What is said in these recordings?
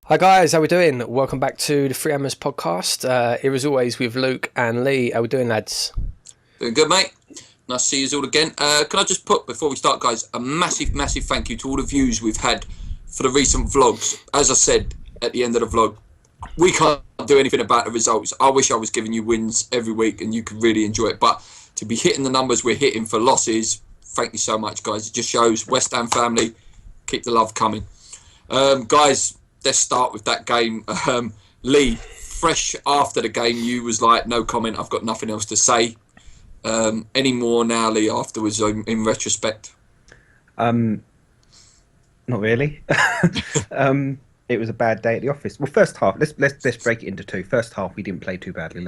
Hi guys, how we doing? Welcome back to the Free Hammers podcast. Here as always with Luke and Lee. How we doing, lads? Doing good, mate. Nice to see you all again. Can I just put, before we start, guys, a massive thank you to all the views we've had for the recent vlogs. As I said at the end of the vlog, we can't do anything about the results. I wish I was giving you wins every week and you could really enjoy it. But to be hitting the numbers we're hitting for losses, thank you so much, guys. It just shows West Ham family, keep the love coming. Guys, let's start with that game. Lee, fresh after the game, you was like, no comment, I've got nothing else to say. Any more now, Lee, afterwards, in retrospect? Not really. It was a bad day at the office. Well, first half, let's break it into two. First half, we didn't play too badly.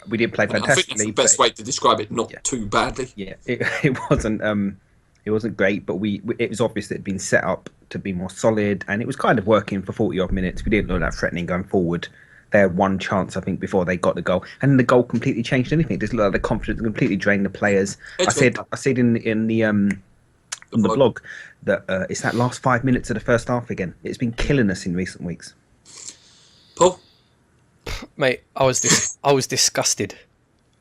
We didn't play fantastically. I think that's the best way to describe it, not too badly. Yeah, it wasn't. It wasn't great, but it was obvious that it had been set up to be more solid, and it was kind of working for 40-odd minutes. We didn't look that threatening going forward. They had one chance, I think, before they got the goal, and the goal completely changed anything. It just looked like the confidence completely drained the players. I said in the blog that it's that last 5 minutes of the first half again. It's been killing us in recent weeks. Paul, mate, I was disgusted.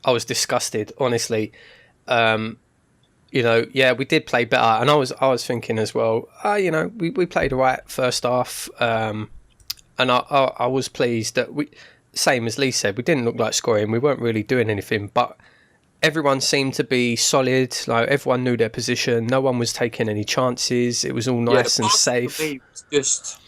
I was disgusted, honestly. You know, yeah, we did play better, and I was thinking as well. You know, we played all right first half, and I was pleased that same as Lee said, we didn't look like scoring. We weren't really doing anything, but everyone seemed to be solid. Like everyone knew their position. No one was taking any chances. It was all nice and safe. It was just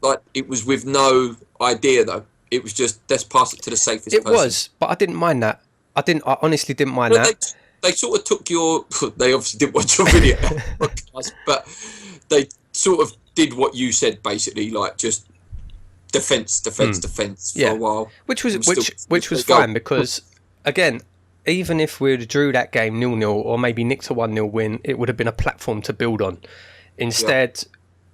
like it was with no idea though. It was just let's pass it to the safest. It was, but I didn't mind that. I honestly didn't mind that. They sort of took your... They obviously didn't watch your video, but they sort of did what you said, basically, like just defence for a while. Which was fine because, again, even if we'd drew that game 0-0 or maybe nicked a 1-0 win, it would have been a platform to build on. Instead,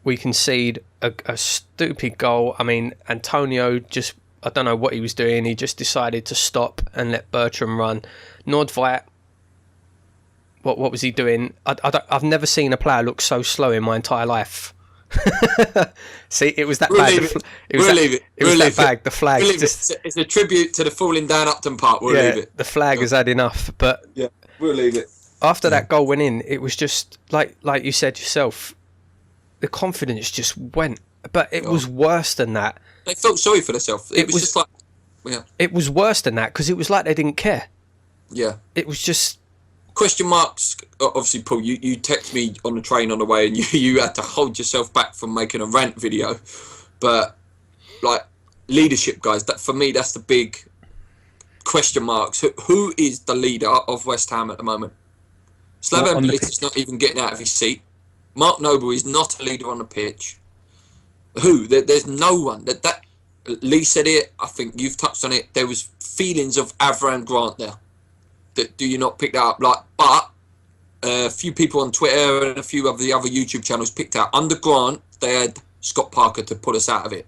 we concede a stupid goal. I mean, Antonio just... I don't know what he was doing. He just decided to stop and let Bertram run. Nordtveit... What was he doing? I've never seen a player look so slow in my entire life. See, it was that bag. It was that bag. The flag. It's a tribute to the falling down Upton Park. We'll leave it. The flag has had enough. But yeah, we'll leave it. After that goal went in, it was just like you said yourself. The confidence just went. But it was worse than that. They felt sorry for themselves. It was just like, It was worse than that because it was like they didn't care. Yeah. It was just. Question marks. Obviously, Paul, you text me on the train on the way, and you had to hold yourself back from making a rant video. But like leadership, guys, that for me, that's the big question marks. Who is the leader of West Ham at the moment? Slaven Bilic is not even getting out of his seat. Mark Noble is not a leader on the pitch. Who? There's no one. That Lee said it. I think you've touched on it. There was feelings of Avram Grant there. Do you not pick that up? But a few people on Twitter and a few of the other YouTube channels picked out under Grant they had Scott Parker to pull us out of it.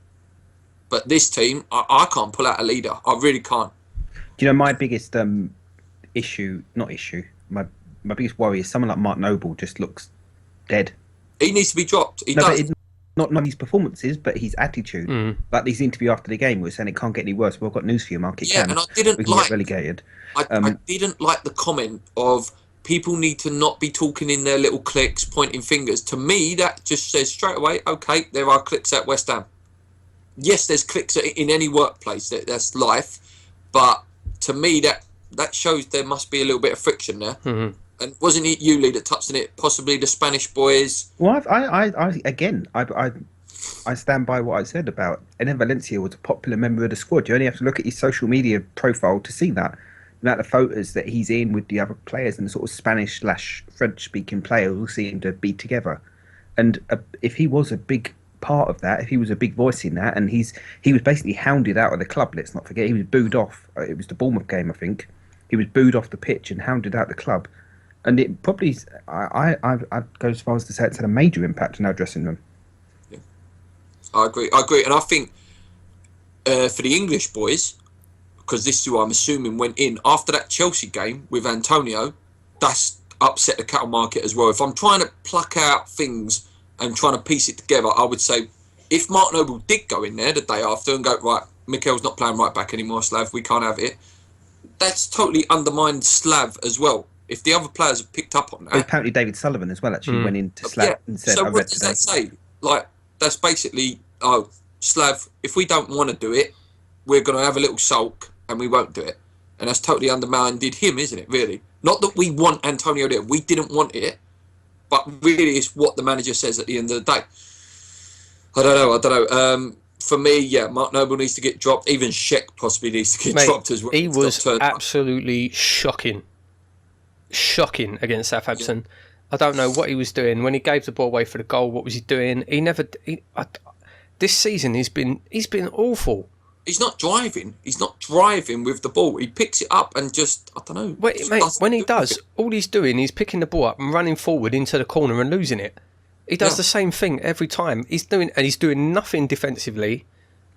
But this team, I can't pull out a leader. I really can't. Do you know my biggest my biggest worry is someone like Mark Noble just looks dead. He needs to be dropped. He does. Not his performances, but his attitude. Like this interview after the game was saying it can't get any worse. Well, I've got news for you, Mark. It can. And I didn't we can get relegated. I didn't like the comment of people need to not be talking in their little cliques, pointing fingers. To me, that just says straight away, okay, there are cliques at West Ham. Yes, there's cliques in any workplace. That's life. But to me, that shows there must be a little bit of friction there. Mm-hmm. And wasn't it you, Lee, that touched on it? Possibly the Spanish boys. Well, I stand by what I said about Ener Valencia was a popular member of the squad. You only have to look at his social media profile to see that. The amount of photos that he's in with the other players and the sort of Spanish/French-speaking players all seem to be together. And if he was a big part of that, if he was a big voice in that, and he was basically hounded out of the club, let's not forget, he was booed off. It was the Bournemouth game, I think. He was booed off the pitch and hounded out the club. And it probably, I'd go as far as to say it's had a major impact on our dressing room. Yeah. I agree. And I think for the English boys, because this is who I'm assuming went in after that Chelsea game with Antonio, that's upset the cattle market as well. If I'm trying to pluck out things and trying to piece it together, I would say if Mark Noble did go in there the day after and go, right, Mikel's not playing right back anymore, Slav, we can't have it, that's totally undermined Slav as well. If the other players have picked up on that. Well, apparently David Sullivan as well actually went into Slav and said, so I what read does today. that say? Like, that's basically, oh, Slav, if we don't want to do it, we're going to have a little sulk and we won't do it. And that's totally undermined him, isn't it, really? Not that we want Antonio there. We didn't want it. But really, it's what the manager says at the end of the day. I don't know. For me, yeah, Mark Noble needs to get dropped. Even Sheck possibly needs to get dropped as well. He was absolutely shocking against Southampton. Yeah. I don't know what he was doing when he gave the ball away for the goal. What was he doing? This season he's been awful. He's not driving with the ball. He picks it up and just, I don't know. Wait, mate, when he does, all he's doing is picking the ball up and running forward into the corner and losing it. He does the same thing every time. He's doing nothing defensively.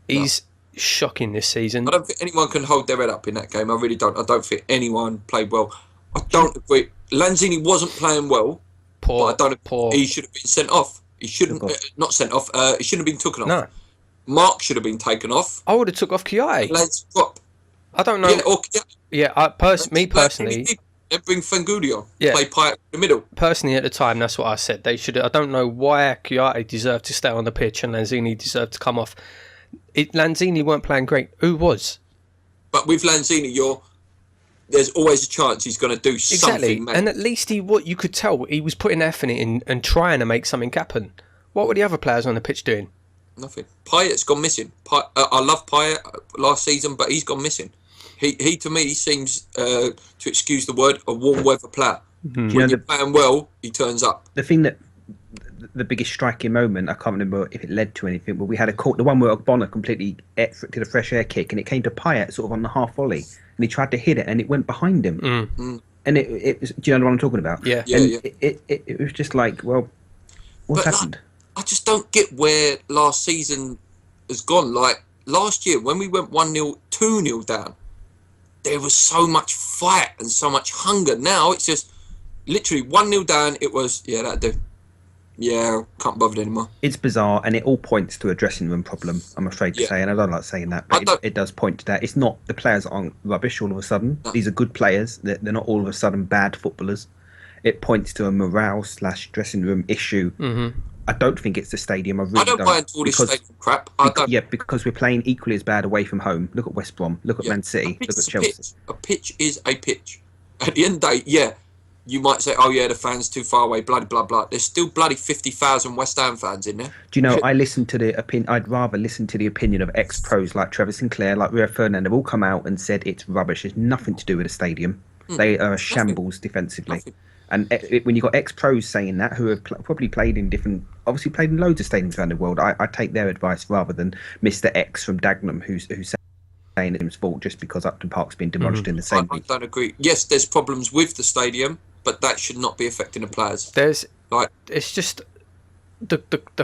He's shocking this season. I don't think anyone can hold their head up in that game. I really don't. I don't think anyone played well. I don't agree. Lanzini wasn't playing well. But I don't agree. He should have been sent off. He shouldn't not sent off. He shouldn't have been taken off. No. Mark should have been taken off. I would have took off Kiai. Let's drop. I don't know. Me personally. They bring Fangudi on. Yeah. Play Payet in the middle. Personally, at the time, that's what I said. They should. I don't know why Kiai deserved to stay on the pitch and Lanzini deserved to come off. Lanzini weren't playing great. Who was? But with Lanzini, there's always a chance he's going to do something. And at least you could tell he was putting effort in and trying to make something happen. What were the other players on the pitch doing? Nothing. Payet's gone missing. I love Payet last season, but he's gone missing. He to me seems, to excuse the word, a warm weather player. Mm-hmm. When you're playing well, he turns up. The thing that the biggest striking moment, I can't remember if it led to anything, but we had the one where Ogbonna completely did a fresh air kick, and it came to Payet sort of on the half volley, and he tried to hit it, and it went behind him. Mm. And it was, do you know what I'm talking about? Yeah. It was just like, well, what's happened? I just don't get where last season has gone. Like last year, when we went 1-0, 2-0 down, there was so much fight and so much hunger. Now it's just literally 1-0 down. It was, that'll do. Yeah, can't bother anymore. It's bizarre, and it all points to a dressing room problem, I'm afraid to say, and I don't like saying that, but it does point to that. It's not the players aren't rubbish all of a sudden. No. These are good players. They're not all of a sudden bad footballers. It points to a morale/dressing room issue. Mm-hmm. I don't think it's the stadium. I don't mind all this stadium crap. Because we're playing equally as bad away from home. Look at West Brom. Look at Man City. Look at Chelsea. A pitch is a pitch. At the end of the day, you might say, the fans too far away, blah, blah, blah. There's still bloody 50,000 West Ham fans in there. Do you know, I listen to the opinion. I'd rather listen to the opinion of ex-pros like Trevor Sinclair, like Rio Ferdinand. They've all come out and said it's rubbish. It's nothing to do with the stadium. They are a shambles defensively. Nothing. And when you've got ex-pros saying that, who have probably played in loads of stadiums around the world, I take their advice rather than Mr. X from Dagenham, who's saying it's fault just because Upton Park's been demolished in the same week. I don't agree. Yes, there's problems with the stadium, but that should not be affecting the players. It's just the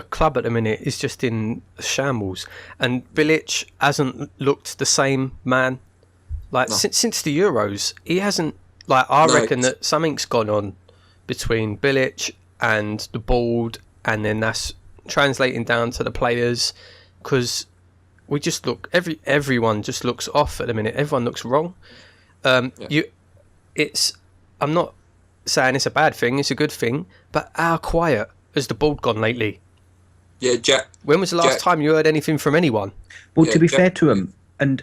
club at the minute is just in shambles, and Bilic hasn't looked the same man. Since the Euros, he hasn't. I reckon that something's gone on between Bilic and the board, and then that's translating down to the players, because we just look everyone just looks off at the minute. Everyone looks wrong. I'm not saying it's a bad thing, it's a good thing, but how quiet has the board gone lately? Yeah, Jack. When was the last time you heard anything from anyone? Well, to be fair to them, and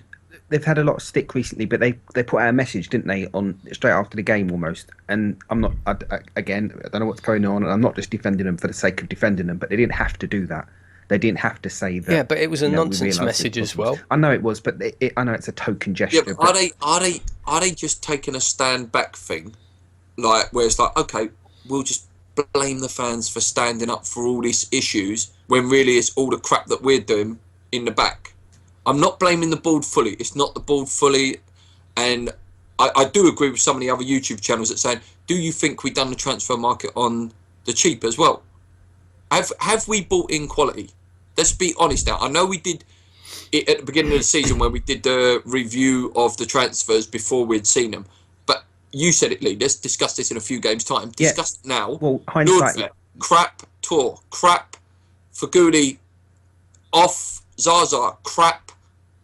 they've had a lot of stick recently, but they put out a message, didn't they, on straight after the game almost. And I don't know what's going on, and I'm not just defending them for the sake of defending them, but they didn't have to do that. They didn't have to say that. Yeah, but it was a nonsense message as well. I know it was, but I know it's a token gesture. Yeah, but are they just taking a stand back thing, where it's like, okay, we'll just blame the fans for standing up for all these issues when really it's all the crap that we're doing in the back. I'm not blaming the board fully. It's not the board fully. And I do agree with some of the other YouTube channels that saying, do you think we've done the transfer market on the cheap as well? Have we bought in quality? Let's be honest now. I know we did it at the beginning of the season when we did the review of the transfers before we'd seen them. But you said it, Lee. Let's discuss this in a few games' time. Yeah. Discuss it now. Well, hindsight. Nordvet, crap. Tor, crap. Faguli, off. Zaza, crap.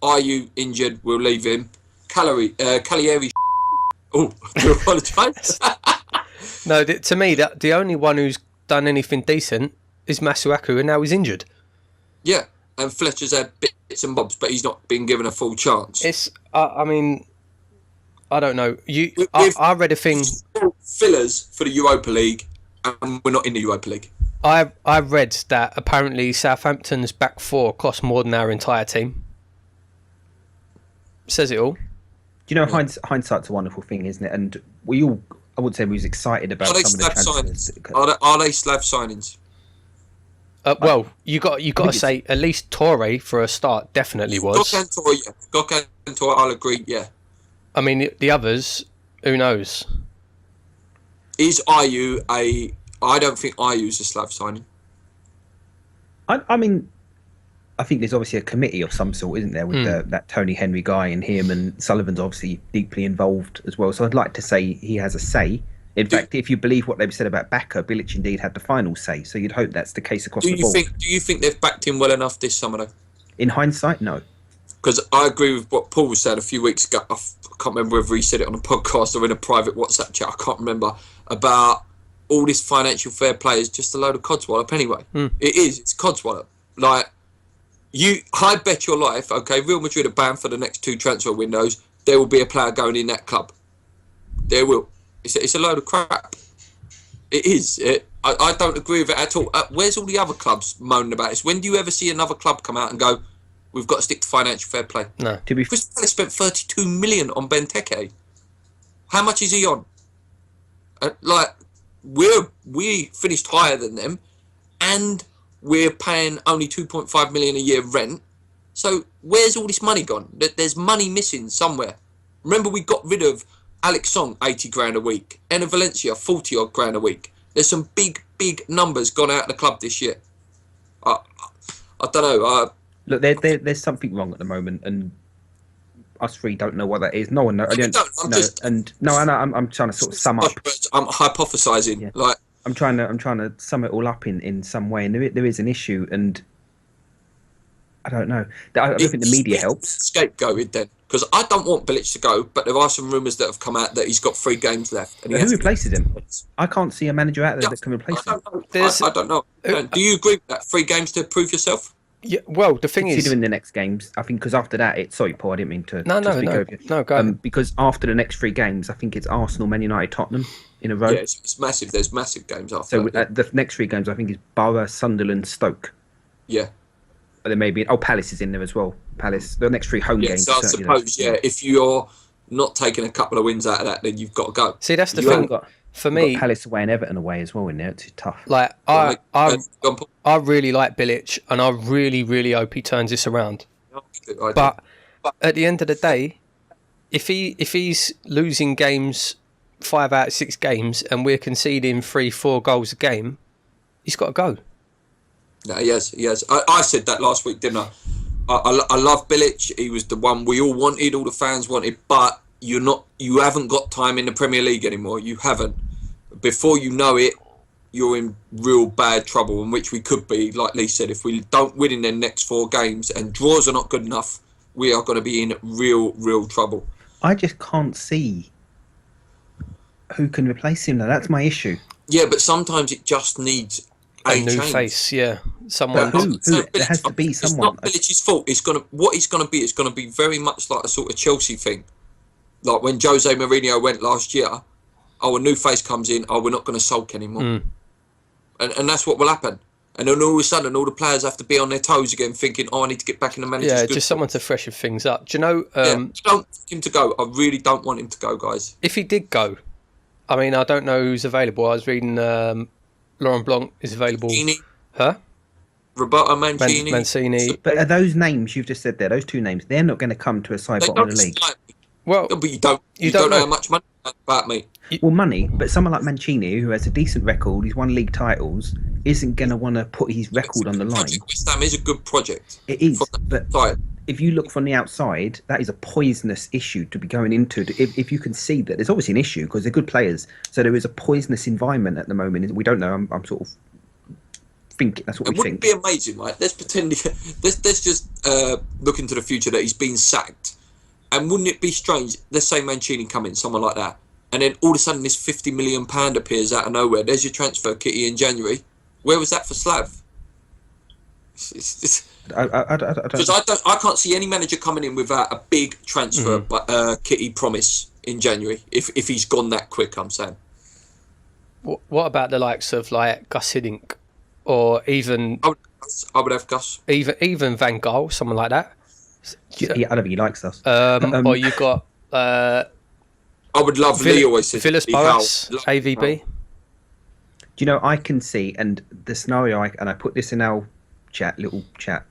Ayew injured? We'll leave him. Cagliari. Oh, I do apologise. No, to me, the only one who's done anything decent is Masuaku, and now he's injured. Yeah, and Fletcher's had bits and bobs, but he's not been given a full chance. It's, I mean, I don't know. I read a thing. Fillers for the Europa League, and we're not in the Europa League. I read that apparently Southampton's back four cost more than our entire team. Says it all. Do you know, hindsight's a wonderful thing, isn't it? And we all, I would say, we was excited about some of the transfers. Are they Slav signings? Well, you got to say at least Torre for a start definitely was. Gok and Torre, I'll agree. Yeah. I mean, the others, who knows? Is Ayew a? I don't think Ayew's a Slav signing. I mean, I think there's obviously a committee of some sort, isn't there, with that Tony Henry guy and him, and Sullivan's obviously deeply involved as well. So I'd like to say he has a say. In fact, if you believe what they've said about Bakker, Bilic indeed had the final say. So you'd hope that's the case across the board. Do you think they've backed him well enough this summer, though? In hindsight, no. Because I agree with what Paul was saying a few weeks ago. I can't remember whether he said it on a podcast or in a private WhatsApp chat. I can't remember, about all this financial fair play is just a load of codswallop anyway. It is. It's codswallop. Like, I bet your life, okay, Real Madrid are banned for the next 2 transfer windows. There will be a player going in that club. There will. It's a load of crap. It is. I don't agree with it at all. Where's all the other clubs moaning about this? When do you ever see another club come out and go, we've got to stick to financial fair play? No. Crystal Palace spent 32 million on Benteke. How much is he on? We finished higher than them, and we're paying only 2.5 million a year rent. So where's all this money gone? There's money missing somewhere. Remember, we got rid of Alex Song, 80 grand a week. Enna Valencia, 40 odd grand a week. There's some big numbers gone out of the club this year. I don't know. Look, there's something wrong at the moment, and us three don't know what that is. No one knows. I'm trying to sort of sum up. I'm hypothesising. Yeah. Like, I'm trying to sum it all up in some way, and there is an issue, and I don't know. I don't think the media helps. Scapegoated then, because I don't want Bilic to go, but there are some rumours that have come out that he's got 3 games left. And who replaces him? I can't see a manager out there that can replace him. I don't know. Do you agree with that? 3 games to prove yourself? Yeah. Well, the thing is, considering the next games, I think, because after that, it's sorry, Paul. I didn't mean to. No, go ahead. Because after the next 3 games, I think it's Arsenal, Man United, Tottenham in a row. Yeah, it's massive. There's massive games after. So the next 3 games, I think, is Borough, Sunderland, Stoke. Yeah. But there may be. Palace is in there as well. Palace. The next 3 home games. So I suppose, if you're not taking a couple of wins out of that, then you've got to go. See, that's the thing. For me, Palace away and Everton away as well in there. It's tough. Like I really like Bilic, and I really, really hope he turns this around. But at the end of the day, if he's losing games 5 out of 6 games, and we're conceding 3-4 goals a game, he's got to go. No, he has. I said that last week, didn't I? I love Bilic. He was the one we all wanted, all the fans wanted, but you haven't got time in the Premier League anymore. You haven't. Before you know it, you're in real bad trouble, in which we could be, like Lee said, if we don't win in the next 4 games and draws are not good enough, we are going to be in real trouble. I just can't see who can replace him, though. That's my issue. Yeah, but sometimes it just needs a new face, yeah. Someone. Who? There has to be someone. It's not Bilic's fault. It's going to be very much like a sort of Chelsea thing. Like when Jose Mourinho went last year, a new face comes in, we're not going to sulk anymore. And that's what will happen. And then all of a sudden, all the players have to be on their toes again, thinking, I need to get back in the manager's good. Yeah, just someone to freshen things up. Do you know... I don't want him to go. I really don't want him to go, guys. If he did go, I mean, I don't know who's available. I was reading Laurent Blanc is available. Mancini. Huh? Roberto Mancini. Mancini. But are those names you've just said there, those 2 names, they're not going to come to a side bottom of the league. Well, but you don't know how much money about me. Well, money, but someone like Mancini, who has a decent record, he's won league titles, isn't going to want to put his record on the line. West Ham is a good project. It is, but if you look from the outside, that is a poisonous issue to be going into. If you can see that there's obviously an issue because they're good players, so there is a poisonous environment at the moment. We don't know. I'm sort of thinking that's what we think. It wouldn't be amazing, right? Let's pretend. Let's just look into the future that he's been sacked, and wouldn't it be strange? Let's say Mancini come in, someone like that, and then all of a sudden this £50 million appears out of nowhere. There's your transfer kitty in January. Where was that for Slav? Because I can't see any manager coming in without a big transfer kitty promise in January if he's gone that quick. I'm saying. What about the likes of like Gus Hiddink, or even I would have Gus, even Van Gaal, someone like that. Yeah, I don't think he likes us. Or you got. I would love Lee always says Villas-Boas, AVB. Do you know, I can see, and the scenario, and I put this in our little chat,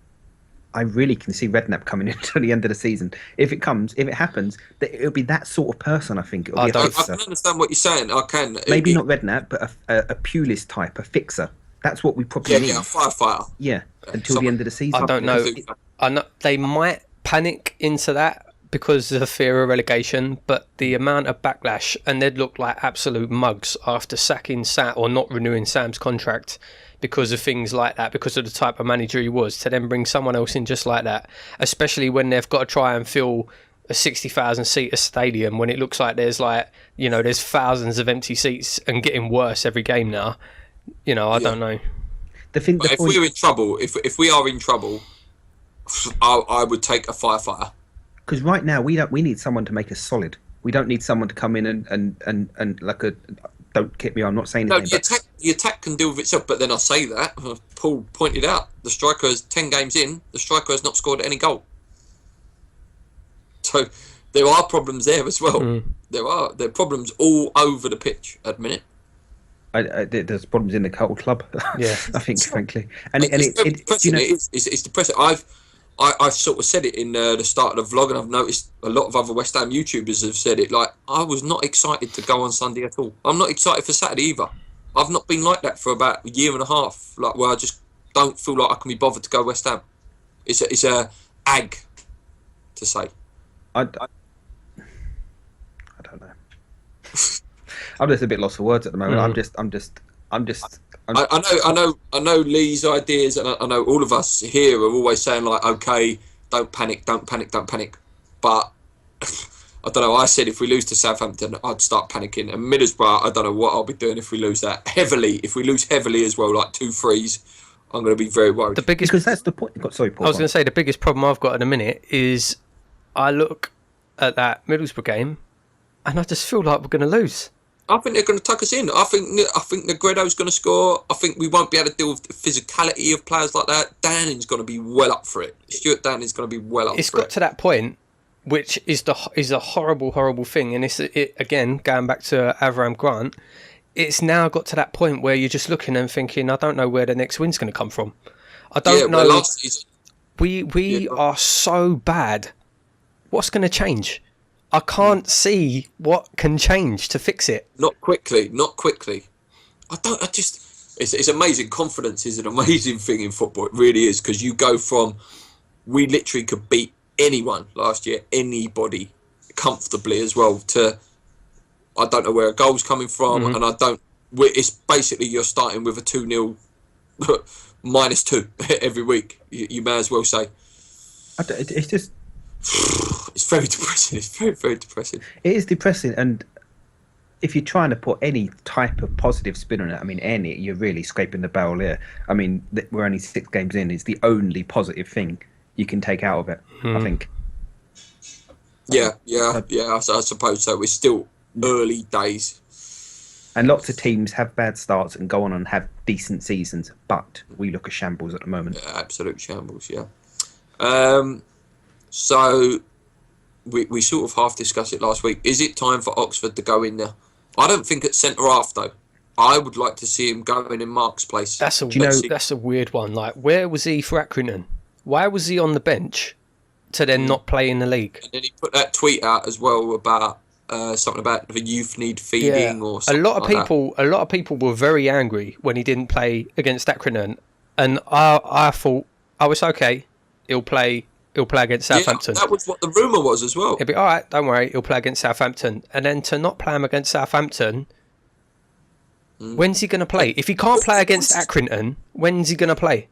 I really can see Redknapp coming into the end of the season. If it happens, it'll be that sort of person, I think. It'll be a fixer. I can understand what you're saying. I can. Maybe not Redknapp, but a Pulis type, a fixer. That's what we probably need. Yeah, a firefighter. Yeah, until the end of the season. I don't know. I know they might panic into that because of the fear of relegation, but the amount of backlash, and they'd look like absolute mugs after sacking Sam or not renewing Sam's contract because of things like that, because of the type of manager he was, to then bring someone else in just like that, especially when they've got to try and fill a 60,000 seater stadium when it looks like there's there's thousands of empty seats and getting worse every game now. I don't know. If we're in trouble, if we are in trouble, I would take a firefighter. Because right now we need someone to make us solid. We don't need someone to come in and like a. Don't get me. I'm not saying anything. The attack can deal with itself. But then I say that Paul pointed out the striker is 10 games in. The striker has not scored any goal. So there are problems there as well. There are problems all over the pitch at the minute. There's problems in the Cuddle Club. Yeah, I think, frankly, and it's depressing. It's depressing. I've sort of said it in the start of the vlog, and I've noticed a lot of other West Ham YouTubers have said it. Like, I was not excited to go on Sunday at all. I'm not excited for Saturday either. I've not been like that for about a year and a half. Like, where I just don't feel like I can be bothered to go West Ham. It's a ag to say. I don't know. I'm just a bit lost for words at the moment. I know Lee's ideas, and I know all of us here are always saying like, okay, don't panic. But I don't know. I said if we lose to Southampton, I'd start panicking. And Middlesbrough, I don't know what I'll be doing if we lose that heavily. If we lose heavily as well, like 2-3s, I'm going to be very worried. Because that's the point. Sorry, Paul. I was going to say the biggest problem I've got in a minute is I look at that Middlesbrough game, and I just feel like we're going to lose. I think they're going to tuck us in. I think Negredo's going to score. I think we won't be able to deal with the physicality of players like that. Danning's going to be well up for it. Stuart Danning's going to be well up for it. It's got to that point, which is a horrible, horrible thing. And it again, going back to Avram Grant, it's now got to that point where you're just looking and thinking, I don't know where the next win's going to come from. I don't know. Last season, we are so bad. What's going to change? I can't see what can change to fix it. Not quickly. It's amazing. Confidence is an amazing thing in football. It really is, because you go from, we literally could beat anyone last year, anybody, comfortably as well, to, I don't know where a goal's coming from, and it's basically you're starting with a 2-0 -2 every week. You may as well say. It's just... It's very depressing. It's very, very depressing. It is depressing, and if you're trying to put any type of positive spin on it, I mean, you're really scraping the barrel here. I mean, we're only 6 games in. It's the only positive thing you can take out of it, I think. Yeah, I suppose so. We're still early days. And lots of teams have bad starts and go on and have decent seasons, but we look at shambles at the moment. Yeah, absolute shambles, yeah. So we sort of half discussed it last week. Is it time for Oxford to go in there? I don't think at centre half though. I would like to see him going in Mark's place. That's a weird one. Like, where was he for Accrington? Why was he on the bench to then not play in the league? And then he put that tweet out as well about something about the youth need feeding or something. A lot of people were very angry when he didn't play against Accrington, and I thought, oh, it's okay. He'll play he'll play against Southampton. Yeah, that was what the rumour was as well. He'll be all right. Don't worry, he'll play against Southampton, and then to not play him against Southampton. When's he going to play? If he can't play against Accrington, when's he going to play?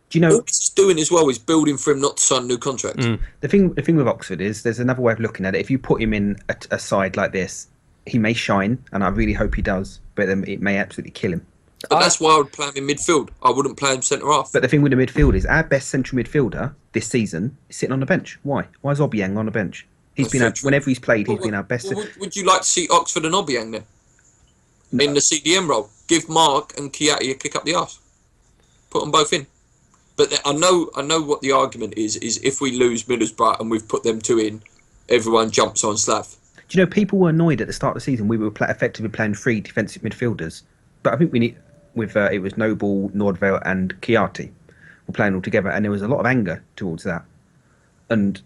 Do you know all he's doing as well is building for him not to sign a new contract? the thing with Oxford is there's another way of looking at it. If you put him in a side like this, he may shine, and I really hope he does, but then it may absolutely kill him. But that's why I would play him in midfield. I wouldn't play him centre half. But the thing with the midfield is our best central midfielder this season is sitting on the bench. Why? Why is Obiang on the bench? Whenever he's played, he's been our best. Would you like to see Oxford and Obiang then? No. In the CDM role? Give Mark and Kiati a kick up the arse. Put them both in. But I know what the argument is if we lose Middlesbrough and we've put them two in, everyone jumps on Slav. Do you know, people were annoyed at the start of the season we were effectively playing 3 defensive midfielders. But I think we need, it was Noble, Nordvale and Kiati were playing all together, and there was a lot of anger towards that. And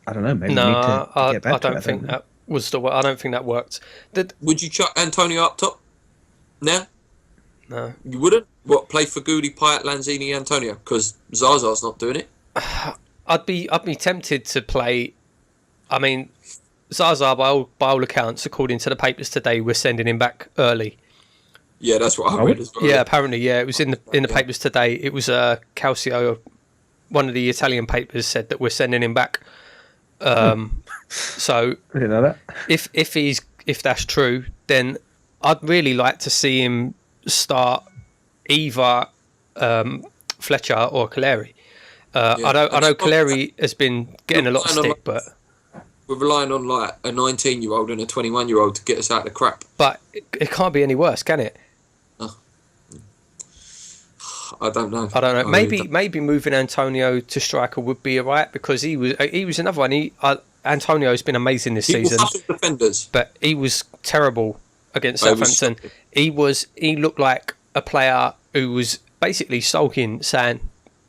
I don't know, maybe we need to get back I don't think that was the way. I don't think that worked. Would you chuck Antonio up top now? No. You wouldn't? What, play for Goody, Payet, Lanzini, Antonio? Because Zaza's not doing it. I'd be tempted to play. I mean, Zaza, by all accounts, according to the papers today, we're sending him back early. Yeah, that's what I read as well. Yeah, apparently, yeah. It was in the papers today. It was Calcio, one of the Italian papers, said that we're sending him back. So I didn't know that. If that's true, then I'd really like to see him start either Fletcher or Caleri. I know Caleri has been getting a lot of stick, but we're relying on like a 19-year-old and a 21-year-old to get us out of the crap. But it can't be any worse, can it? I don't know. Maybe moving Antonio to striker would be alright, because he was another one. Antonio's been amazing this season. Defenders. But he was terrible against Southampton. He looked like a player who was basically sulking, saying,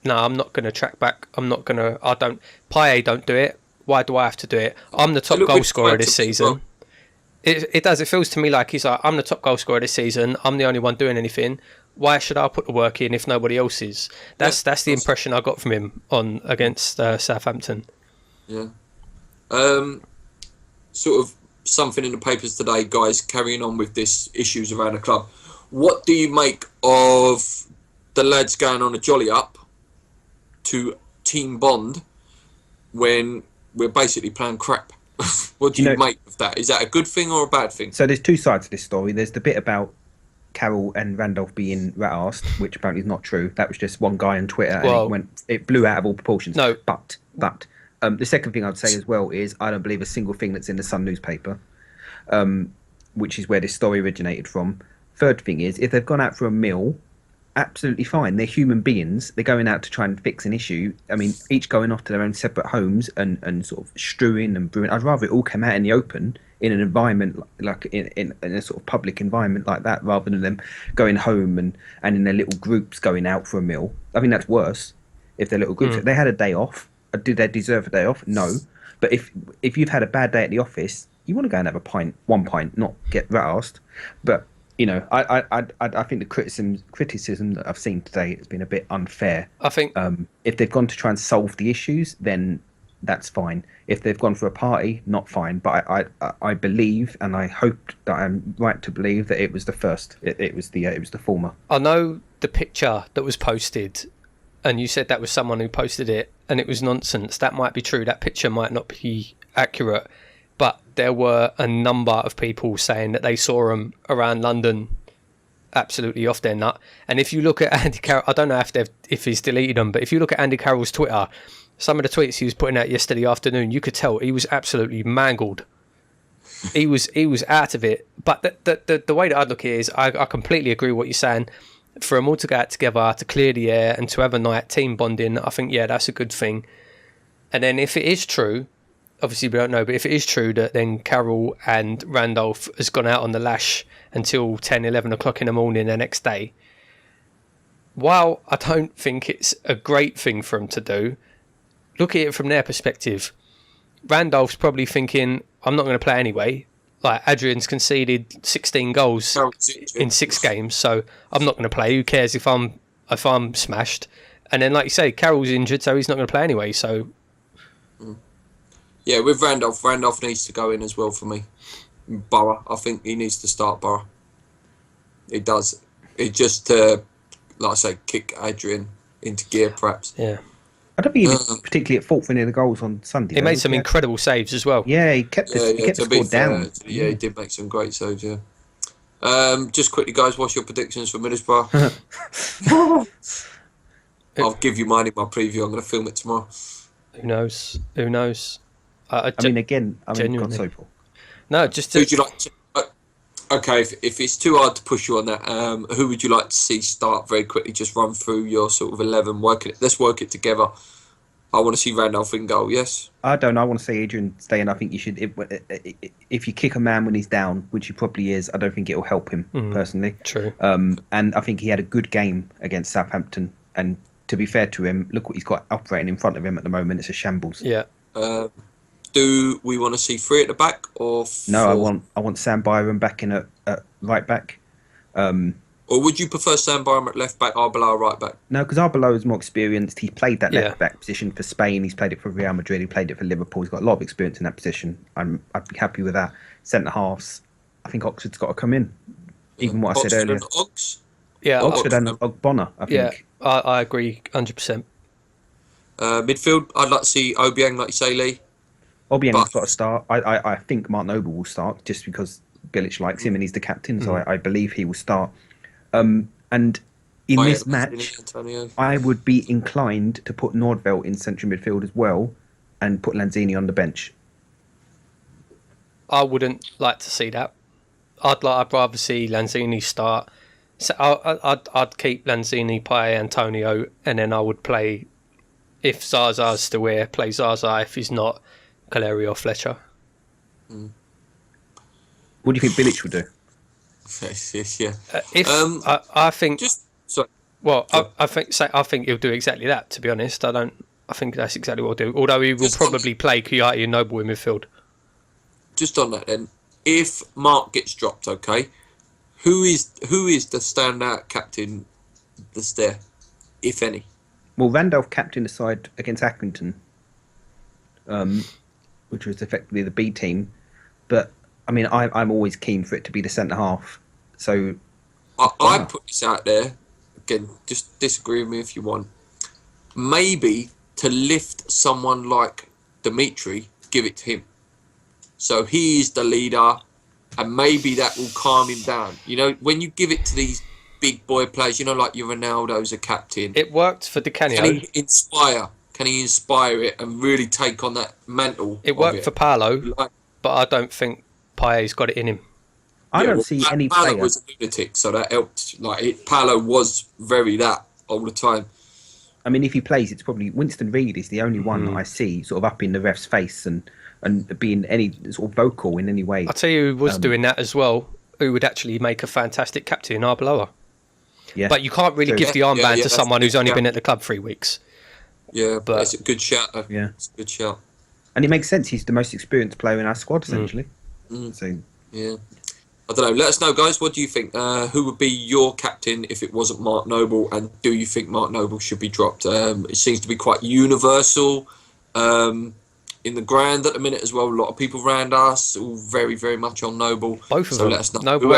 "No, I'm not going to track back. Payet don't do it. Why do I have to do it? I'm the top goal scorer this season." Well. It does. It feels to me like he's like, I'm the top goal scorer this season. I'm the only one doing anything. Why should I put the work in if nobody else is? That's the impression I got from him against Southampton. Yeah. Sort of something in the papers today, guys, carrying on with this issues around the club. What do you make of the lads going on a jolly up to Team Bond when we're basically playing crap? What do you make of that? Is that a good thing or a bad thing? So there's two sides to this story. There's the bit about Carroll and Randolph being rat-arsed, which apparently is not true. That was just one guy on Twitter, and it blew out of all proportions. No. But the second thing I'd say as well is I don't believe a single thing that's in the Sun newspaper, which is where this story originated from. Third thing is, if they've gone out for a meal, absolutely fine. They're human beings. They're going out to try and fix an issue. I mean, each going off to their own separate homes and sort of strewing and brewing. I'd rather it all came out in the open, in an environment like in a sort of public environment like that, rather than them going home and in their little groups going out for a meal. I think that's worse. If they're little groups, they had a day off. Did they deserve a day off? No. But if you've had a bad day at the office, you want to go and have one pint, not get rat-arsed. But you know, I think the criticism that I've seen today has been a bit unfair. I think if they've gone to try and solve the issues, then that's fine. If they've gone for a party, not fine. But I believe, and I hope that I'm right to believe that it was the first. It was the former. I know the picture that was posted, and you said that was someone who posted it, and it was nonsense. That might be true. That picture might not be accurate. But there were a number of people saying that they saw him around London absolutely off their nut. And if you look at Andy Carroll, I don't know if he's deleted them, but if you look at Andy Carroll's Twitter, some of the tweets he was putting out yesterday afternoon, you could tell he was absolutely mangled. He was out of it. But the way that I look at it is I completely agree with what you're saying. For them all to go out together, to clear the air and to have a night team bonding, I think, yeah, that's a good thing. And then if it is true, obviously we don't know, but if it is true that then Carroll and Randolph has gone out on the lash until 10, 11 o'clock in the morning the next day, while I don't think it's a great thing for them to do, look at it from their perspective. Randolph's probably thinking, I'm not going to play anyway. Like, Adrian's conceded 16 goals in 6 games, so I'm not going to play. Who cares if I'm smashed? And then, like you say, Carroll's injured, so he's not going to play anyway. So Yeah, with Randolph needs to go in as well for me. Borough, I think he needs to start Borough. He does. It just, like I say, kick Adrian into gear, perhaps. Yeah. I don't think he was particularly at fault for any of the goals on Sunday. He made some incredible saves as well. Yeah, he kept the score down. Yeah, he did make some great saves, yeah. Just quickly, guys, what's your predictions for Middlesbrough? I'll give you mine in my preview. I'm going to film it tomorrow. Who knows? I mean, genuinely. sorry, Paul. No, just who would you like to... Okay, if it's too hard to push you on that, who would you like to see start very quickly? Just run through your sort of 11. Let's work it together. I want to see Randolph in goal, yes? I don't know. I want to see Adrian stay, and I think you should... If you kick a man when he's down, which he probably is, I don't think it'll help him, personally. True. And I think he had a good game against Southampton, and to be fair to him, look what he's got operating in front of him at the moment. It's a shambles. Yeah. Do we want to see 3 at the back or 4? No, I want Sam Byron back in at right back. Or would you prefer Sam Byron at left back, Arbeloa right back? No, because Arbeloa is more experienced. He played that left back position for Spain. He's played it for Real Madrid. He played it for Liverpool. He's got a lot of experience in that position. I'd be happy with that. Centre halves, I think Oxford's got to come in. Even what I said earlier. Yeah, Oxford and Ogbonna, I think. Yeah, I agree 100%. Midfield, I'd like to see Obiang, like you say, Lee. Obiang's got to start. I think Mark Noble will start just because Bilic likes him and he's the captain, so I believe he will start. And in this match, I would be inclined to put Nordveld in central midfield as well and put Lanzini on the bench. I wouldn't like to see that. I'd rather see Lanzini start. So I'd keep Lanzini, Pai, Antonio, and then I would play, if Zaza's still here, play Zaza. If he's not, Caleri or Fletcher. What do you think Bilic would do? Yeah. I think. Sorry. Well, I think he'll do exactly that. To be honest, I think that's exactly what he'll do. Although he will probably play Kouyaté and Noble in midfield. Just on that, then, if Mark gets dropped, okay, who is the standout captain that's there, if any? Well, Randolph captained the side against Accrington, which was effectively the B team. But I mean, I'm always keen for it to be the centre half. So I put this out there again. Just disagree with me if you want. Maybe to lift someone like Dimitri, give it to him. So he is the leader, and maybe that will calm him down. You know, when you give it to these big boy players, you know, like your Ronaldo's a captain. It worked for Di Canio. Can he inspire? Can he inspire it and really take on that mantle? It worked for Paolo, but I don't think Paet's got it in him. I don't see any player. Paolo was a lunatic, so that helped. Paolo was very that all the time. I mean, if he plays, it's probably Winston Reid is the only one that I see sort of up in the ref's face and being any sort of vocal in any way. I'll tell you who was doing that as well, who would actually make a fantastic captain, Arbeloa. Yeah. But you can't really give the armband to someone who's only been at the club 3 weeks. Yeah, but it's a good shout. Yeah, it's a good shout. And it makes sense. He's the most experienced player in our squad, essentially. So yeah, I don't know. Let us know, guys. What do you think? Who would be your captain if it wasn't Mark Noble? And do you think Mark Noble should be dropped? It seems to be quite universal in the ground at the minute as well. A lot of people around us all very, very much on Noble. Both of them. Let us know. Noble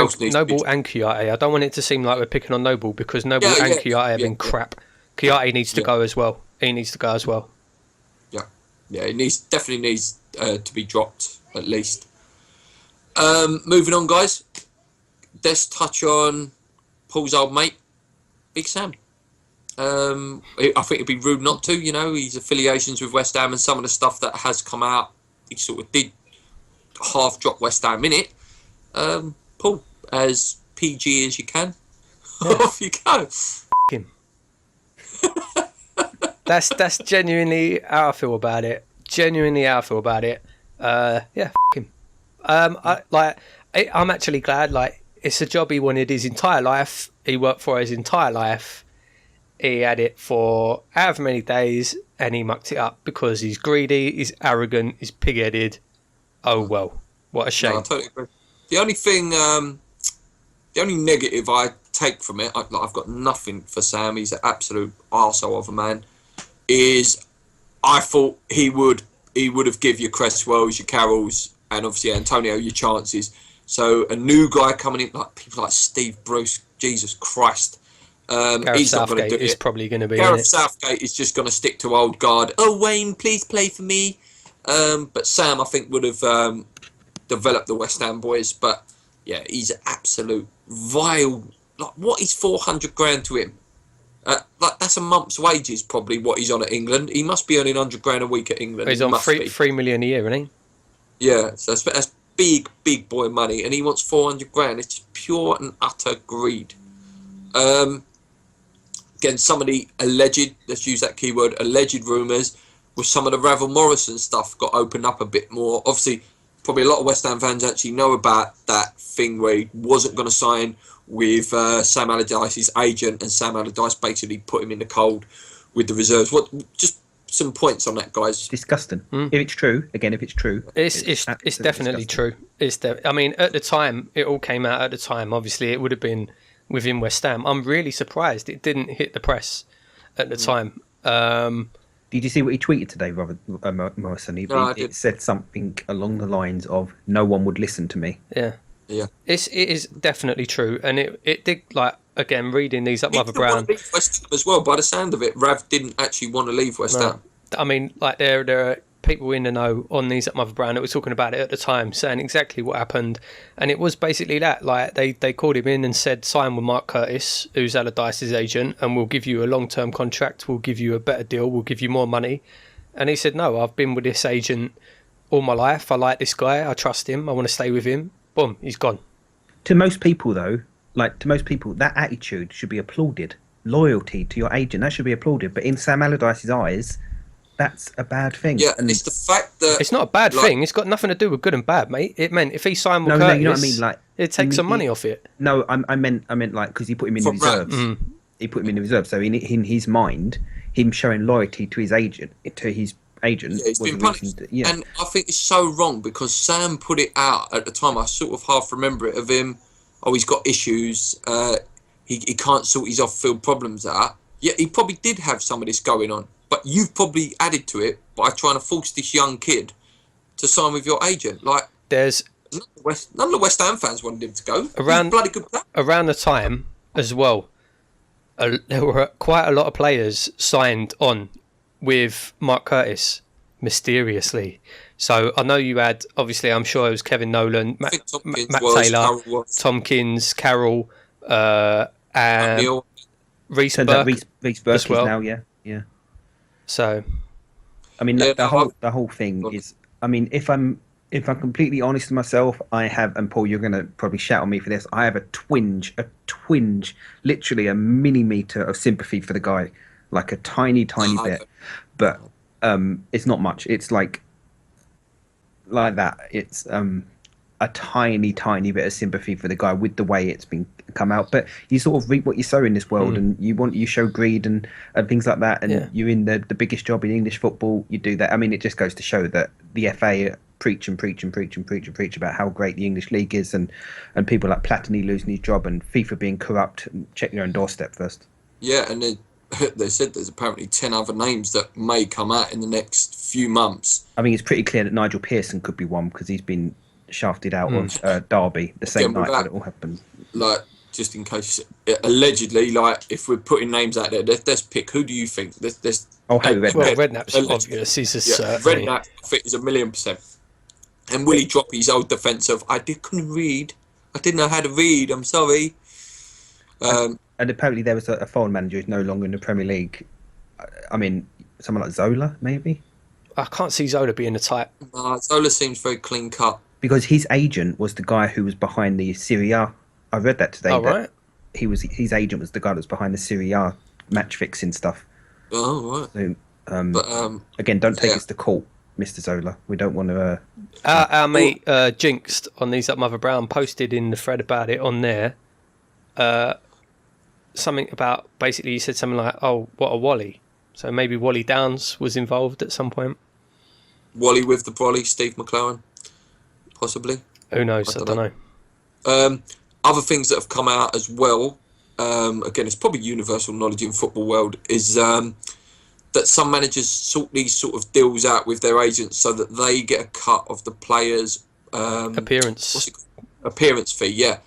and Kouyaté. I don't want it to seem like we're picking on Noble because Noble and Kouyaté have been crap. Kouyaté needs to go as well. He needs to go as well. Yeah, it definitely needs to be dropped at least. Moving on, guys. Let's touch on Paul's old mate, Big Sam. I think it'd be rude not to. You know, his affiliations with West Ham and some of the stuff that has come out. He sort of did half drop West Ham in it. Paul, as PG as you can, off you go. Him. That's genuinely how I feel about it. Yeah, him. I'm actually glad. Like, it's a job he wanted his entire life. He worked for his entire life. He had it for however many days, and he mucked it up because he's greedy, he's arrogant, he's pig-headed. Oh well, what a shame. No, I totally agree. The only thing, the only negative I take from it, I've got nothing for Sam. He's an absolute arsehole of a man. Is I thought he would he would have give your Cresswells, your Carrolls, and obviously Antonio your chances. So a new guy coming in, like people like Steve Bruce, Jesus Christ. Gareth He's not going to do Southgate is it. probably going to be Gareth in it. Southgate is just going to stick to old guard. Oh, Wayne, please play for me. But Sam, I think, would have developed the West Ham boys. But yeah, he's an absolute vile. Like, what is 400 grand to him? Like, that's a month's wages, probably what he's on at England. He must be earning 100 grand a week at England. He's on 3 million a year, isn't he? Yeah, so that's big boy money, and he wants 400 grand. It's just pure and utter greed. Again, some of the alleged, let's use that keyword, alleged rumours, with some of the Ravel Morrison stuff got opened up a bit more. Obviously, probably a lot of West Ham fans actually know about that thing where he wasn't going to sign with Sam Allardyce's agent, and Sam Allardyce basically put him in the cold with the reserves. What? Just some points on that, guys. Disgusting. If it's true, it's definitely true. I mean, at the time, it all came out at the time. Obviously, it would have been within West Ham. I'm really surprised it didn't hit the press at the time. Did you see what he tweeted today, Robert Morrison? It said something along the lines of, "No one would listen to me." Yeah. It is definitely true, and it did, like, again, reading these up Mother Brown. Leave West Ham as well, by the sound of it. Rav didn't actually want to leave West Ham. I mean, like, there are people in the know on these at Mother Brown that were talking about it at the time, saying exactly what happened, and it was basically that. Like, they called him in and said, sign with Mark Curtis, who's Allardyce's agent, and we'll give you a long-term contract, we'll give you a better deal, we'll give you more money. And he said, no, I've been with this agent all my life, I like this guy, I trust him, I want to stay with him. Boom, he's gone. To most people, though, that attitude should be applauded. Loyalty to your agent, that should be applauded. But in Sam Allardyce's eyes, that's a bad thing. Yeah, and it's the fact that... It's not a bad thing. It's got nothing to do with good and bad, mate. It meant if he signed with Curtis, you know what I mean? Like, it'd take some money off it. No, I meant like, because he put him in the reserves. He put him in the reserves. So in his mind, him showing loyalty to his agent, he's been punished. And I think it's so wrong, because Sam put it out at the time. I sort of half remember it of him. Oh, he's got issues. He can't sort his off-field problems out. Yeah, he probably did have some of this going on, but you've probably added to it by trying to force this young kid to sign with your agent. Like, there's none of the West Ham fans wanted him to go. Around bloody good player. Around the time as well, there were quite a lot of players signed on with Mark Curtis mysteriously. So I know you had, obviously, I'm sure it was Kevin Nolan, Matt Taylor, Tompkins, Carroll, and Reece Burke as well. Now, yeah. So, I mean, the whole thing is. I mean, if I'm completely honest with myself, I have, and Paul, you're going to probably shout on me for this. I have a twinge, literally a millimetre of sympathy for the guy, like a tiny bit, but it's not much. It's like that. It's a tiny bit of sympathy for the guy with the way it's been come out. But you sort of reap what you sow in this world, and you show greed and things like that, and you're in the biggest job in English football. You do that. I mean, it just goes to show that the FA preach about how great the English league is, and people like Platini losing his job and FIFA being corrupt. Check your own doorstep first. Yeah, and they said there's apparently 10 other names that may come out in the next few months. I mean, it's pretty clear that Nigel Pearson could be one, because he's been shafted out of Derby the same night that it all happened. Like, just in case, allegedly, like, if we're putting names out there, let's pick. Who do you think? Harry Redknapp. Well, Redknapp's obvious. He's Redknapp, I think, is 1,000,000%. And will he drop his old defence of, couldn't read. I didn't know how to read. I'm sorry. And apparently there was a foreign manager who's no longer in the Premier League. I mean, someone like Zola, maybe? I can't see Zola being the type. Zola seems very clean cut. Because his agent was the guy who was behind the Serie A. I read that today. Oh, right. His agent was the guy that was behind the Serie A match fixing stuff. Oh, right. So, again, don't take us to court, Mr. Zola. We don't want to... Our mate Jinxed on These Up Mother Brown posted in the thread about it on there. Something about, basically, he said something like, oh, what a Wally. So maybe Wally Downs was involved at some point. Wally with the brolly, Steve McClaren, possibly. Who knows? I don't know. Other things that have come out as well, again, it's probably universal knowledge in football world, is that some managers sort these sort of deals out with their agents so that they get a cut of the players' appearance fee. Yeah,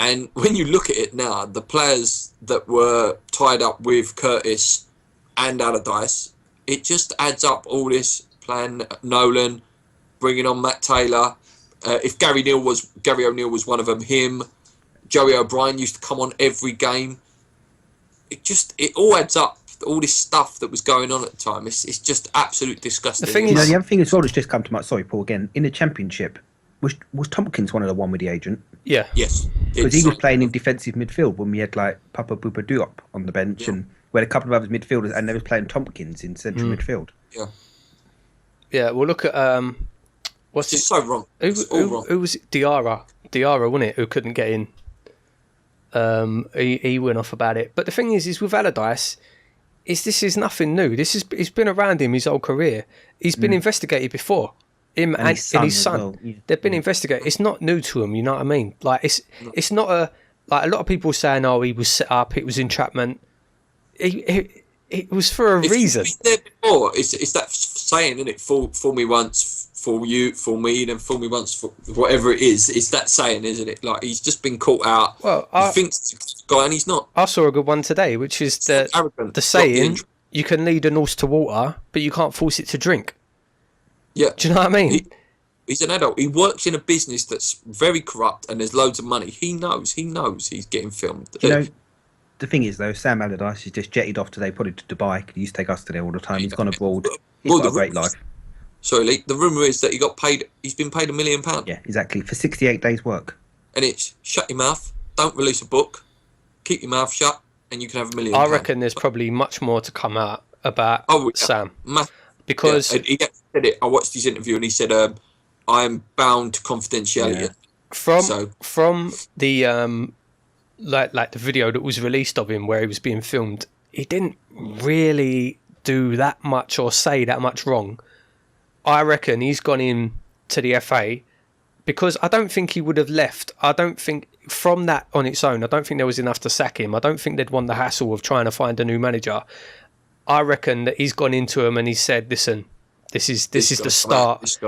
and when you look at it now, the players that were tied up with Curtis and Allardyce, it just adds up all this plan. Nolan bringing on Matt Taylor. If Gary O'Neill was one of them, him, Joey O'Brien used to come on every game. It all adds up. All this stuff that was going on at the time, it's just absolute disgusting. The thing the is, other thing as well that's just come to mind. Sorry, Paul. Again, in the Championship, was Tompkins one of the one with the agent? yeah, Yes, Because he was playing in defensive midfield when we had like Papa Bouba Diop on the bench, and we had a couple of other midfielders, and they was playing Tompkins in central midfield. Yeah. Well, look at what's It's it? so wrong. Who was it? Diarra, wasn't it? Who couldn't get in. He went off about it. But the thing is with Allardyce, this is nothing new. He's been around him his whole career. He's been investigated before. Him and his son. Well. Yeah. They've been investigated. It's not new to him. You know what I mean? Like it's not a lot of people saying, "Oh, he was set up. It was entrapment." It was for a reason. If you've been there before, it's that saying, isn't it? Fool me once, fool you, fool me, then fool me once, for whatever it is. It's that saying, isn't it? Like he's just been caught out. Well, he thinks he's a guy and he's not. I saw a good one today, which is the saying, "You can lead an horse to water, but you can't force it to drink." Yeah. Do you know what I mean? He's an adult. He works in a business that's very corrupt and there's loads of money. He knows he's getting filmed. You know, the thing is, though, Sam Allardyce has just jetted off today, probably to Dubai. He used to take us to there all the time. He's gone abroad. He's got a great life. Sorry, Lee. The rumour is that he's been paid £1 million. Yeah, exactly. For 68 days' work. And it's shut your mouth, don't release a book, keep your mouth shut, and you can have £1 million. I reckon there's probably much more to come out about Sam. Because he said it. I watched his interview and he said, "I'm bound to confidentiality." Yeah. From the like the video that was released of him where he was being filmed, he didn't really do that much or say that much wrong. I reckon he's gone in to the FA because I don't think he would have left. I don't think from that on its own, I don't think there was enough to sack him. I don't think they'd want the hassle of trying to find a new manager. I reckon that he's gone into him and he said, "Listen, this is the start. This